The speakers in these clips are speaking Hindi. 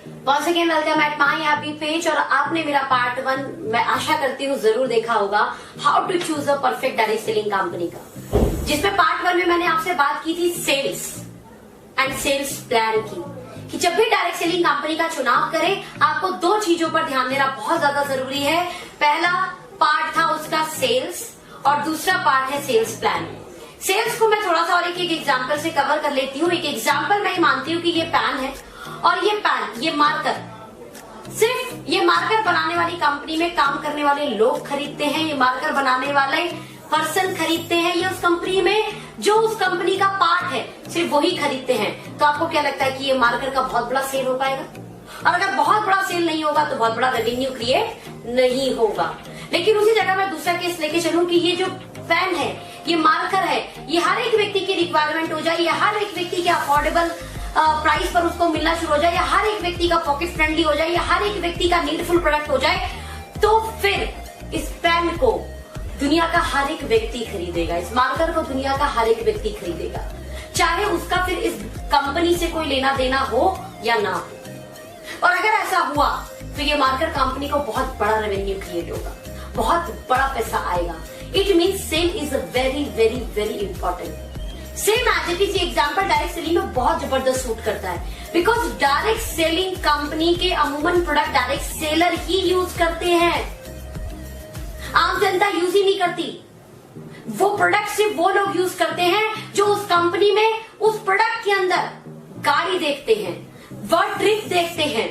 Once again welcome at my happy page. और आपने मेरा पार्ट 1 मैं आशा करती हूँ जरूर देखा होगा, how to choose a perfect direct selling company का, जिसमें पार्ट 1 में मैंने आपसे बात की थी सेल्स एंड सेल्स प्लान की, कि जब भी डायरेक्ट सेलिंग कंपनी का चुनाव करें आपको 2 चीजों पर ध्यान देना बहुत ज्यादा जरूरी है। पहला पार्ट था उसका सेल्स और दूसरा पार्ट है सेल्स प्लान। सेल्स को मैं थोड़ा सा और एक एग्जांपल से कवर कर लेती हूँ। एक एग्जांपल मैं मानती हूँ कि ये पैन है और ये पैन, ये मार्कर, सिर्फ ये मार्कर बनाने वाली कंपनी में काम करने वाले लोग खरीदते हैं, ये मार्कर बनाने वाले पर्सन खरीदते हैं, ये उस कंपनी में जो उस कंपनी का पार्ट है सिर्फ वही खरीदते हैं। तो आपको क्या लगता है कि ये मार्कर का बहुत बड़ा सेल हो पाएगा? और अगर बहुत बड़ा सेल नहीं होगा तो बहुत बड़ा रेवेन्यू क्रिएट नहीं होगा। लेकिन उसी जगह मैं दूसरा केस लेके चलूं कि ये जो पेन है, ये मार्कर है, ये हर एक व्यक्ति की रिक्वायरमेंट हो जाए, या हर एक व्यक्ति के अफोर्डेबल प्राइस पर उसको मिलना शुरू हो जाए, या हर एक व्यक्ति का पॉकेट फ्रेंडली हो जाए, या हर एक व्यक्ति का नीडफुल प्रोडक्ट हो जाए, तो फिर इस पेन को दुनिया का हर एक व्यक्ति खरीदेगा, इस मार्कर को दुनिया का हर एक व्यक्ति खरीदेगा, चाहे उसका फिर इस कंपनी से कोई लेना देना हो या ना हो। और अगर ऐसा हुआ तो ये मार्कर कंपनी को बहुत बड़ा रेवेन्यू क्रिएट होगा, बहुत बड़ा पैसा आएगा। It means sale is a very very very important. Same as it is example direct selling में बहुत जबरदस्त सूट करता है, बिकॉज डायरेक्ट सेलिंग कंपनी के अमूमन प्रोडक्ट डायरेक्ट सेलर ही यूज करते हैं, आम जनता यूज ही नहीं करती। वो प्रोडक्ट सिर्फ वो लोग यूज करते हैं जो उस कंपनी में उस प्रोडक्ट के अंदर गाड़ी देखते हैं, वर्ड ट्रिप देखते हैं,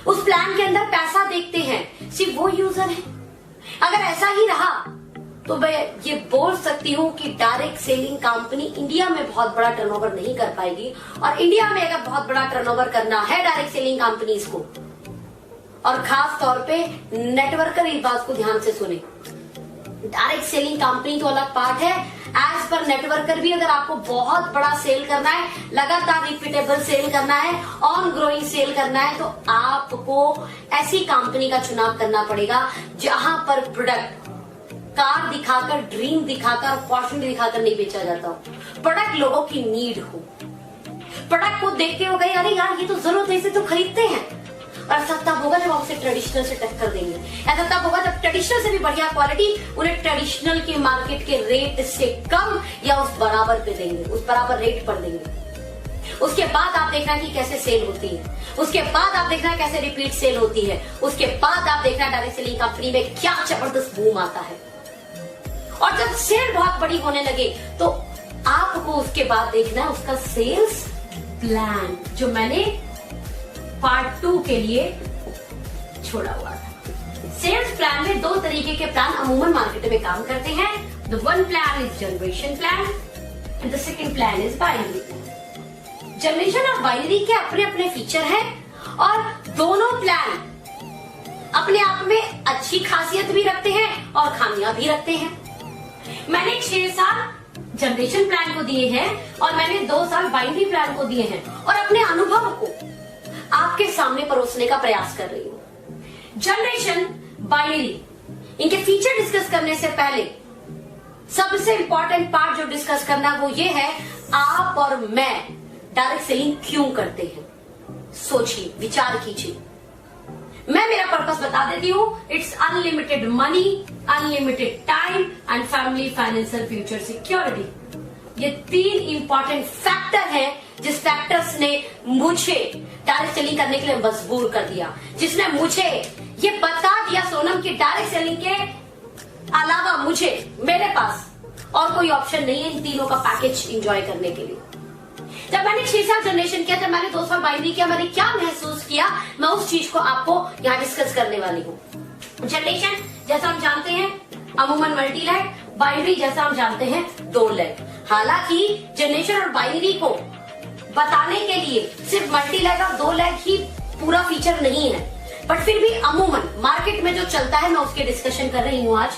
उस प्लान के अंदर पैसा देखते हैं, सिर्फ वो यूजर है। अगर ऐसा ही रहा तो मैं ये बोल सकती हूँ कि डायरेक्ट सेलिंग कंपनी इंडिया में बहुत बड़ा टर्नओवर नहीं कर पाएगी। और इंडिया में अगर बहुत बड़ा टर्नओवर करना है डायरेक्ट सेलिंग कंपनीज को, और खास तौर पे नेटवर्कर इस बात को ध्यान से सुने, डायरेक्ट सेलिंग कंपनी तो अलग पार्ट है, एज पर नेटवर्कर भी अगर आपको बहुत बड़ा सेल करना है, लगातार रिपीटेबल सेल करना है, ऑन ग्रोइंग सेल करना है, तो आपको ऐसी कंपनी का चुनाव करना पड़ेगा जहां पर प्रोडक्ट कार दिखाकर, ड्रीम दिखाकर, अपॉर्चुनिटी दिखाकर नहीं बेचा जाता हो, प्रोडक्ट लोगों की नीड हो, प्रोडक्ट को देखते हो गए, अरे यार ये तो जरूरत है, इसे तो खरीदते हैं। और ऐसा तब होगा जब आप उसे ट्रेडिशनल से टक्कर देंगे, ऐसा तब होगा जब ट्रेडिशनल से भी बढ़िया क्वालिटी उन्हें ट्रेडिशनल के मार्केट के रेट से कम या उस बराबर पे देंगे, उस बराबर रेट पर देंगे। उसके बाद आप देखना कि कैसे सेल होती है, उसके बाद आप देखना कैसे रिपीट सेल होती है, उसके बाद आप देखना डायरेक्ट सेलिंग कंपनी में क्या जबरदस्त बूम आता है। और जब सेल बहुत बड़ी होने लगे तो आपको उसके बाद देखना है उसका सेल्स प्लान, जो मैंने पार्ट 2 के लिए छोड़ा हुआ था। सेल्स प्लान में 2 तरीके के प्लान अमूमन मार्केट में काम करते हैं। The one plan is generation plan and the second plan is binary. Generation और बाइनरी के अपने अपने फीचर हैं और दोनों प्लान अपने आप में अच्छी खासियत भी रखते हैं और खामियां भी रखते हैं। मैंने 6 साल जनरेशन प्लान को दिए हैं और मैंने 2 साल बाइनरी प्लान को दिए हैं, और अपने अनुभव को आपके सामने परोसने का प्रयास कर रही हूं। जनरेशन, बाइनरी, इनके फीचर डिस्कस करने से पहले सबसे इंपॉर्टेंट पार्ट जो डिस्कस करना वो ये है, आप और मैं डायरेक्ट सेलिंग क्यों करते हैं। सोचिए, विचार कीजिए। मैं मेरा पर्पस बता देती हूँ। It's unlimited money, unlimited time and family financial future security. ये 3 इंपॉर्टेंट फैक्टर हैं जिस फैक्टर्स ने मुझे डायरेक्ट सेलिंग करने के लिए मजबूर कर दिया, जिसने मुझे ये बता दिया सोनम कि डायरेक्ट सेलिंग के अलावा मुझे, मेरे पास और कोई ऑप्शन नहीं है इन तीनों का पैकेज एंजॉय करने के लिए। जब मैंने 6 साल जनरेशन किया, जब मैंने 2 साल बाइनरी किया, मैंने क्या महसूस किया, मैं उस चीज को आपको यहाँ डिस्कस करने वाली हूँ। जनरेशन जैसा हम जानते हैं अमूमन मल्टी लैग, बाइनरी जैसा हम जानते हैं 2 लैग। हालांकि जनरेशन और बाइनरी को बताने के लिए सिर्फ मल्टी लैग और 2 लैग ही पूरा फीचर नहीं है, बट फिर भी अमूमन मार्केट में जो चलता है मैं उसके डिस्कशन कर रही हूँ आज।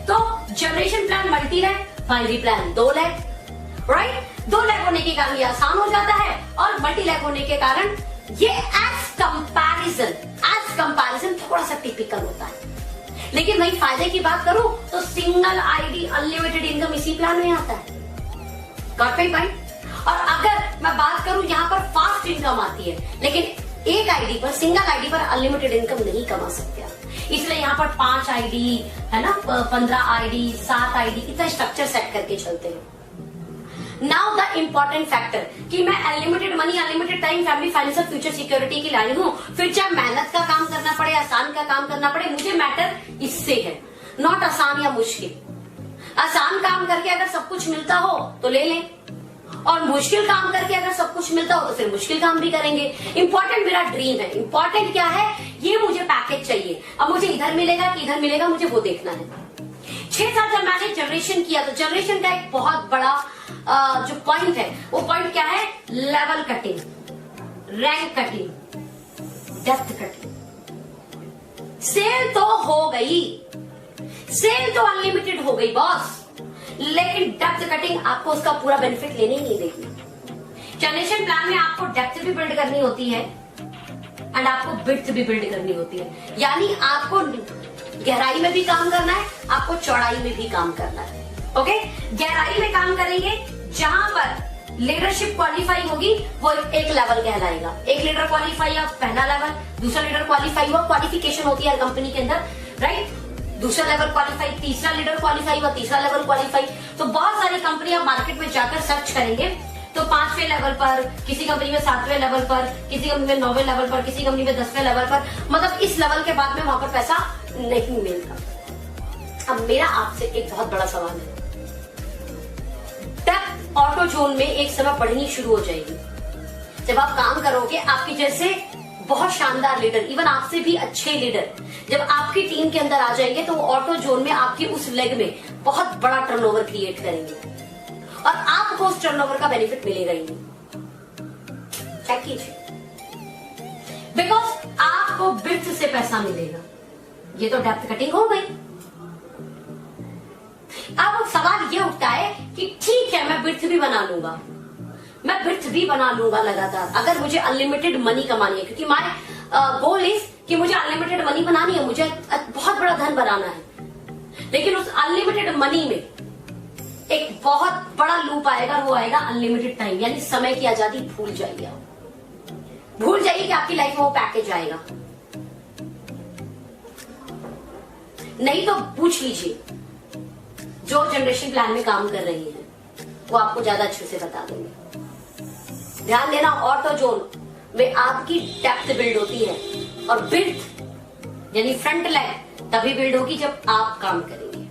तो generation plan multi lag, binary plan 2 lag, right. 2 lag होने के कारण ये आसान हो जाता है और मल्टी लैग होने के कारण ये एज कंपैरिजन थोड़ा सा टिपिकल होता है। लेकिन वही फायदे की बात करूं तो सिंगल आईडी अनलिमिटेड इनकम इसी प्लान में आता है। Got my point. और अगर मैं बात करूं यहाँ पर फास्ट इनकम आती है, लेकिन एक आईडी पर, सिंगल आईडी पर अनलिमिटेड इनकम नहीं कमा सकते आप। इसलिए यहाँ पर 5 आईडी है ना, 15 आईडी, 7 आईडी, इतना स्ट्रक्चर सेट करके चलते हैं। नाउ द इम्पोर्टेंट फैक्टर कि मैं unlimited money, unlimited time, family, financial, future security की लाई हूँ, फिर चाहे मेहनत का काम करना पड़े, आसान का काम करना पड़े, मुझे मैटर इससे है, नॉट आसान या मुश्किल। आसान काम करके अगर सब कुछ मिलता हो तो ले लें, और मुश्किल काम करके अगर सब कुछ मिलता हो तो फिर मुश्किल काम भी करेंगे। इंपॉर्टेंट मेरा ड्रीम है, इंपॉर्टेंट क्या है, ये मुझे पैकेज चाहिए। अब मुझे इधर मिलेगा कि इधर मिलेगा, मुझे वो देखना है। 6 साल जब मैंने जनरेशन किया तो जनरेशन का एक बहुत बड़ा जो पॉइंट है, वो पॉइंट क्या है, level cutting, rank cutting, depth cutting. Sale तो हो गई, सेल तो अनलिमिटेड हो गई बॉस, लेकिन डेप्थ कटिंग आपको उसका पूरा बेनिफिट लेने ही नहीं देगी। जनरेशन प्लान में आपको डेप्थ भी बिल्ड करनी होती है एंड आपको विड्थ भी बिल्ड करनी होती है, यानी आपको गहराई में भी काम करना है, आपको चौड़ाई में भी काम करना है। ओके, गहराई में काम करेंगे, जहां पर लीडरशिप क्वालिफाई होगी वो एक लेवल कहलाएगा। एक लीडर क्वालिफाई हुआ पहला लेवल, दूसरा लीडर क्वालिफाई हुआ, क्वालिफिकेशन होती है कंपनी के अंदर, राइट। दूसरा लेवल क्वालिफाई, तीसरा लीडर क्वालिफाई हुआ, तीसरा लेवल क्वालिफाई। तो बहुत सारी कंपनियां मार्केट में जाकर सर्च करेंगे तो 5वें लेवल पर, किसी कंपनी में 7वें लेवल पर, किसी कंपनी में 9वें लेवल पर, किसी कंपनी में 10वें लेवल पर, मतलब इस लेवल के बाद में वहां पर पैसा नहीं मिलता। अब मेरा आपसे एक बहुत बड़ा सवाल है, डेप्थ ऑटो जोन में एक समय बढ़नी शुरू हो जाएगी जब आप काम करोगे। आपके जैसे बहुत शानदार लीडर, इवन आपसे भी अच्छे लीडर जब आपकी टीम के अंदर आ जाएंगे तो वो ऑटो जोन में आपकी उस लेग में बहुत बड़ा टर्नओवर क्रिएट करेंगे और आपको उस टर्नओवर का बेनिफिट मिलेगा ही नहीं। चेक कीजिए, बिकॉज आपको विड्थ से पैसा मिलेगा। ये तो डेप्थ कटिंग हो गई। अब सवाल ये उठता है कि ठीक है, मैं विड्थ भी बना लूंगा, मैं विड्थ भी बना लूंगा लगातार, अगर मुझे अनलिमिटेड मनी कमानी है, क्योंकि माय गोल इज कि मुझे अनलिमिटेड मनी बनानी है, मुझे बहुत बड़ा धन बनाना है। लेकिन उस अनलिमिटेड मनी में एक बहुत बड़ा लूप आएगा, वो आएगा अनलिमिटेड टाइम, यानी समय की आजादी भूल जाइए आप। भूल जाइए कि आपकी लाइफ में वो पैकेज आएगा। नहीं तो पूछ लीजिए जो जनरेशन प्लान में काम कर रही है, वो आपको ज्यादा अच्छे से बता देंगे। ध्यान देना, ऑटो जोन में आपकी डेप्थ बिल्ड होती है और विड्थ यानी फ्रंट लेग तभी बिल्ड होगी जब आप काम करेंगे,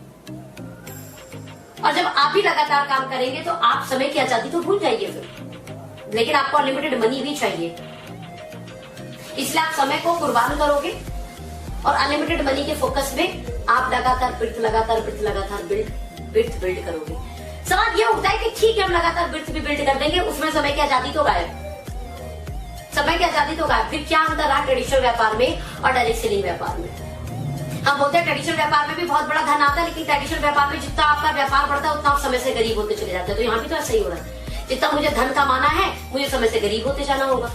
और जब आप ही लगातार काम करेंगे तो आप समय की आजादी तो भूल जाइए फिर, लेकिन आपको अनलिमिटेड मनी भी चाहिए। इसलिए आप समय को कुर्बान करोगे और अनलिमिटेड मनी के फोकस में आप लगातार बिल्ड करोगे। सवाल ये उठता है कि ठीक है, हम लगातार बिल्ड भी बिल्ड कर देंगे, उसमें समय की आजादी तो गायब, समय की आजादी तो गायब। फिर क्या अंतर रहा ट्रेडिशनल व्यापार में और डायरेक्ट सेलिंग व्यापार में? हम बोलते हैं ट्रेडिशनल व्यापार में भी बहुत बड़ा धन आता है, लेकिन ट्रेडिशनल व्यापार में जितना आपका व्यापार बढ़ता है उतना आप समय से गरीब होते चले जाते हैं। तो यहाँ भी तो ऐसा ही हो रहा है, जितना मुझे धन कमाना है मुझे समय से गरीब होते जाना होगा।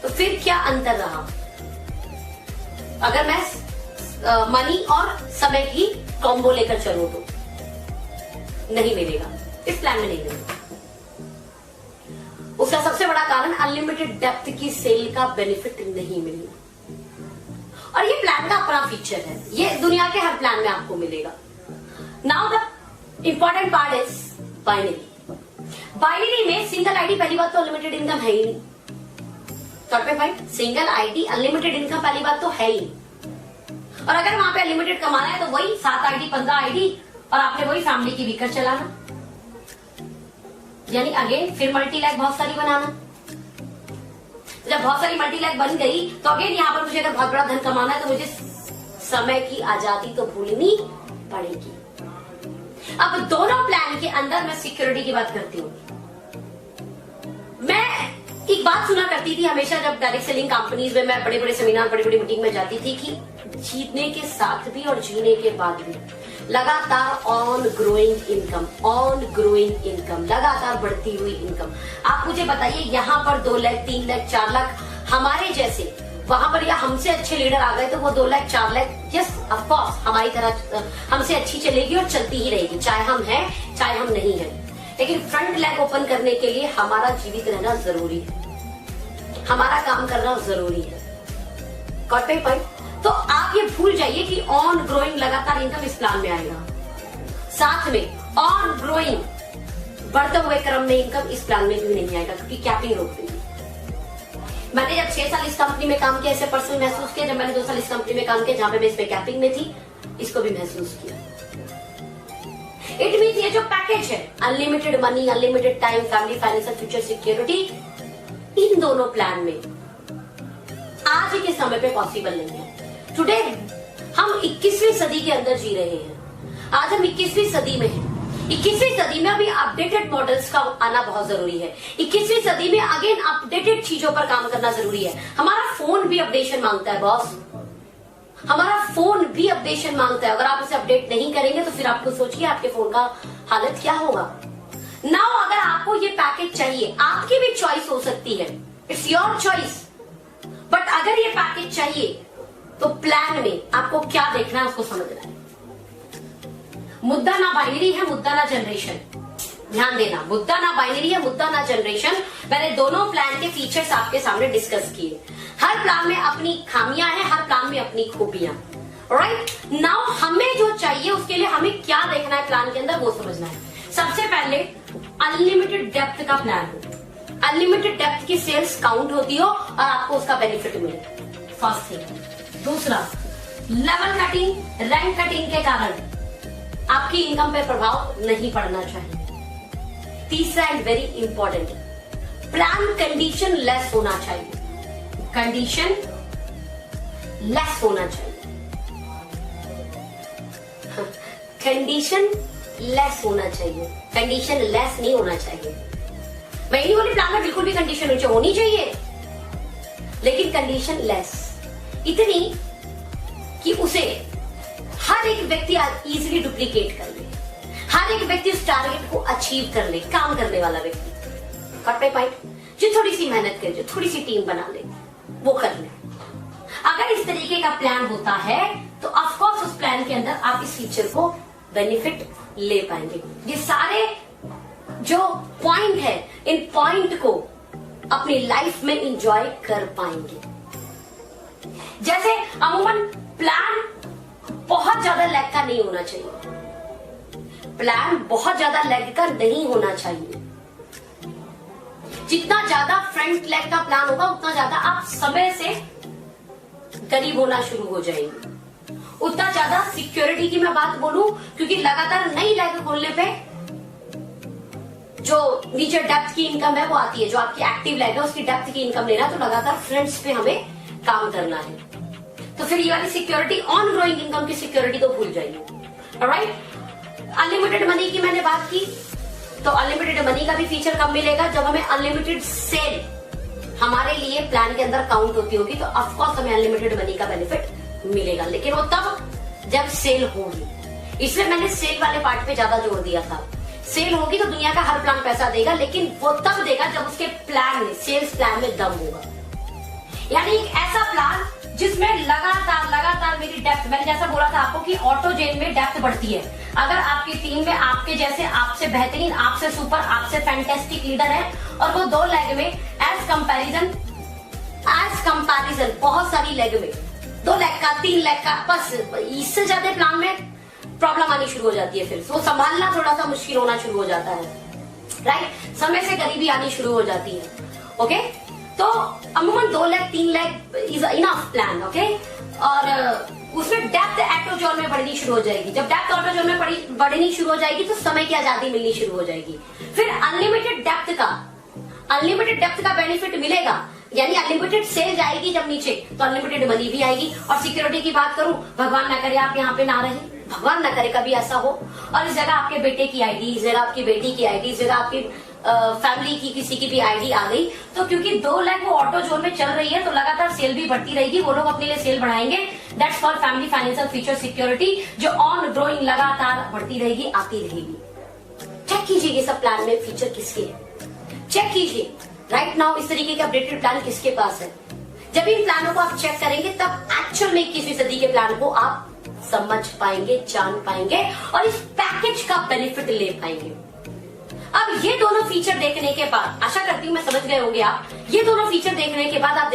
तो फिर क्या अंतर रहा? अगर मैं मनी और समय की कॉम्बो लेकर चलूं तो नहीं मिलेगा, इस प्लान में नहीं मिलेगा। उसका सबसे बड़ा कारण अनलिमिटेड डेप्थ की सेल का बेनिफिट नहीं मिलना, और ये प्लान का अपना फीचर है, ये दुनिया के हर प्लान में आपको मिलेगा। Now the important part is binary. Binary में सिंगल आईडी पहली बात तो अनलिमिटेड इनकम है ही नहीं। थर्ड पे point, single ID unlimited income पहली बात तो है ही नहीं, और अगर वहां पे अनलिमिटेड कमाना है तो वही 7 आईडी 15 आईडी, और आपने वही फैमिली की वीकर चलाना, यानी अगेन फिर मल्टी लैग बहुत सारी बनाना। जब बहुत सारी मल्टी लैग बन गई तो अगेन यहाँ पर मुझे अगर बहुत बड़ा धन कमाना है तो मुझे समय की आजादी तो भूलनी पड़ेगी। अब दोनों प्लान के अंदर मैं सिक्योरिटी की बात करती हूँ। मैं एक बात सुना करती थी हमेशा जब डायरेक्ट सेलिंग कंपनीज में मैं बड़े बड़े सेमिनार, बड़ी बड़ी मीटिंग में जाती थी, कि जीतने के साथ भी और जीने के बाद भी लगातार ऑन ग्रोइंग इनकम, लगातार बढ़ती हुई इनकम। आप मुझे बताइए, यहाँ पर 2 लाख 3 लाख 4 लाख हमारे जैसे, वहां पर या हमसे अच्छे लीडर आ गए तो वो 2 lakh 4 lakh yes of course हमारी तरह हमसे अच्छी चलेगी और चलती ही रहेगी, चाहे हम हैं चाहे हम नहीं हैं। लेकिन फ्रंट लेग ओपन करने के लिए हमारा जीवित रहना जरूरी है। हमारा काम करना जरूरी है। Got my point? तो आप ये भूल जाइए कि ऑन ग्रोइंग लगातार इनकम इस प्लान में आएगा, साथ में ऑन ग्रोइंग बढ़ते हुए क्रम में इनकम इस प्लान में भी नहीं आएगा, क्योंकि कैपिंग रोक देगी। मैंने जब 6 साल इस कंपनी में काम किया, ऐसे पर्सनल महसूस किया। जब मैंने 2 साल इस कंपनी में काम किया जहां पे मैं इस पे कैपिंग में थी, इसको भी महसूस किया। इट मीन्स ये जो पैकेज है, unlimited money, unlimited time, family, financial, future security, इन दोनों प्लान में आज के समय पे पॉसिबल नहीं है। टुडे हम 21वीं सदी के अंदर जी रहे हैं। आज हम 21वीं सदी में हैं। 21वीं सदी में अभी अपडेटेड मॉडल्स का आना बहुत जरूरी है। 21वीं सदी में अगेन अपडेटेड चीजों पर काम करना जरूरी है। हमारा फोन भी अपडेशन मांगता है बॉस, हमारा फोन भी अपडेशन मांगता है। अगर आप इसे अपडेट नहीं करेंगे तो फिर आपको सोचिए आपके फोन का हालत क्या होगा। नाउ अगर आपको ये पैकेज चाहिए, आपकी भी चॉइस हो सकती है, इट्स योर चॉइस, बट अगर ये पैकेज चाहिए तो प्लान में आपको क्या देखना है उसको समझना है। मुद्दा ना बाइनरी है, मुद्दा ना जनरेशन। ध्यान देना, मुद्दा ना बाइनरी है, मुद्दा ना जनरेशन। मैंने दोनों प्लान के फीचर्स आपके सामने डिस्कस किए। हर प्लान में अपनी खामियां हैं, हर प्लान में अपनी खूबियां। राइट नाउ हमें जो चाहिए उसके लिए हमें क्या देखना है प्लान के अंदर, वो समझना है। सबसे पहले अनलिमिटेड डेप्थ का प्लान हो, अनलिमिटेड डेप्थ की सेल्स काउंट होती हो और आपको उसका बेनिफिट मिले, फर्स्ट थिंग। दूसरा, लेवल कटिंग, रैंक कटिंग के कारण आपकी इनकम पे प्रभाव नहीं पड़ना चाहिए। तीसरा and very important, plan condition less होना चाहिए, कंडीशन लेस होना चाहिए, कंडीशन लेस होना चाहिए, कंडीशन लेस नहीं होना चाहिए। मैं नहीं बोली प्लान में बिल्कुल भी कंडीशन होनी चाहिए, लेकिन कंडीशन लेस, इतनी कि उसे हर एक व्यक्ति इजीली डुप्लीकेट कर ले, हर एक व्यक्ति उस टारगेट को अचीव कर ले, काम करने वाला व्यक्ति। कट पे पॉइंट, जो थोड़ी सी मेहनत करे, जो थोड़ी सी टीम बना ले, वो कर ले। अगर इस तरीके का प्लान होता है तो ऑफकोर्स उस प्लान के अंदर आप इस फीचर को बेनिफिट ले पाएंगे। ये सारे जो पॉइंट है, इन पॉइंट को अपनी लाइफ में एंजॉय कर पाएंगे। जैसे अमूमन प्लान बहुत ज्यादा लैग का नहीं होना चाहिए, प्लान बहुत ज्यादा लैग का नहीं होना चाहिए। जितना ज्यादा फ्रंट लैग का प्लान होगा उतना ज्यादा आप समय से करीब होना शुरू हो जाएंगे, उतना ज्यादा सिक्योरिटी की मैं बात बोलूं, क्योंकि लगातार नई लैग खोलने पे जो नीचे डेप्थ की इनकम है वो आती है, जो आपकी एक्टिव लैग है उसकी डेप्थ की इनकम लेना, तो लगातार फ्रंट्स पे हमें काम करना है। तो फिर ये वाली सिक्योरिटी, ऑन ग्रोइंग इनकम की सिक्योरिटी तो भूल जाइए। ऑलराइट, अनलिमिटेड मनी की मैंने बात की, तो अनलिमिटेड मनी का भी फीचर कब मिलेगा, जब हमें अनलिमिटेड सेल हमारे लिए प्लान के अंदर काउंट होती होगी, तो ऑफकोर्स हमें अनलिमिटेड मनी का बेनिफिट मिलेगा, लेकिन वो तब जब सेल होगी। इसलिए मैंने सेल वाले पार्ट पे ज्यादा जोर दिया था। सेल होगी तो दुनिया का हर प्लान पैसा देगा, लेकिन वो तब देगा जब उसके प्लान में, सेल्स प्लान में दम होगा। यानी एक ऐसा प्लान जिसमें लगातार मेरी डेप्थ, मैंने जैसा बोला था आपको कि ऑटो जेन में डेप्थ बढ़ती है। अगर आपकी टीम में आपके जैसे, आपसे बेहतरीन, आपसे सुपर, आपसे फैंटेस्टिक लीडर है और वो 2 लेग में एज कंपैरिजन बहुत सारी लेग में 2 लेग का, 3 लेग का, बस इससे ज्यादा प्लान में प्रॉब्लम आनी शुरू हो जाती है। फिर वो संभालना थोड़ा सा मुश्किल होना शुरू हो जाता है। राइट, समय से गरीबी आनी शुरू हो जाती है। ओके, तो अमूमन 2 leg 3 leg is enough plan. Okay, और उसमें डेप्थ ऑटो जोन में बढ़नी शुरू हो जाएगी। जब डेप्थ ऑटो जोन में बढ़नी शुरू हो जाएगी तो समय की आजादी मिलनी शुरू हो जाएगी। फिर अनलिमिटेड डेप्थ का बेनिफिट मिलेगा, यानी अनलिमिटेड सेल जाएगी जब नीचे, तो अनलिमिटेड मनी भी आएगी। और सिक्योरिटी की बात करूं, भगवान ना करे आप यहाँ पे ना रहे, भगवान ना करे कभी ऐसा हो और इस जगह आपके बेटे की आईडी, इस जगह आपकी बेटी की आईडी, इस जगह आपकी फैमिली की किसी की भी आईडी आ गई, तो क्योंकि 2 लाख वो ऑटो जोन में चल रही है तो लगातार सेल भी बढ़ती रहेगी, वो लोग अपने लिए सेल बढ़ाएंगे। That's for family financial future security, जो ऑन ग्रोइंग लगातार बढ़ती रहेगी, आती रहेगी। चेक कीजिए ये सब प्लान में फीचर किसके है, चेक कीजिए राइट नाउ इस तरीके के अपडेटेड प्लान किसके पास है। जब इन प्लानों को आप चेक करेंगे तब एक्चुअल में 21वीं सदी के प्लान को आप समझ पाएंगे, जान पाएंगे और इस पैकेज का बेनिफिट ले पाएंगे। अब ये दोनों फीचर देखने के बाद आशा करती हूँ मैं समझ गए होंगे आप, ये दोनों फीचर देखने के बाद आप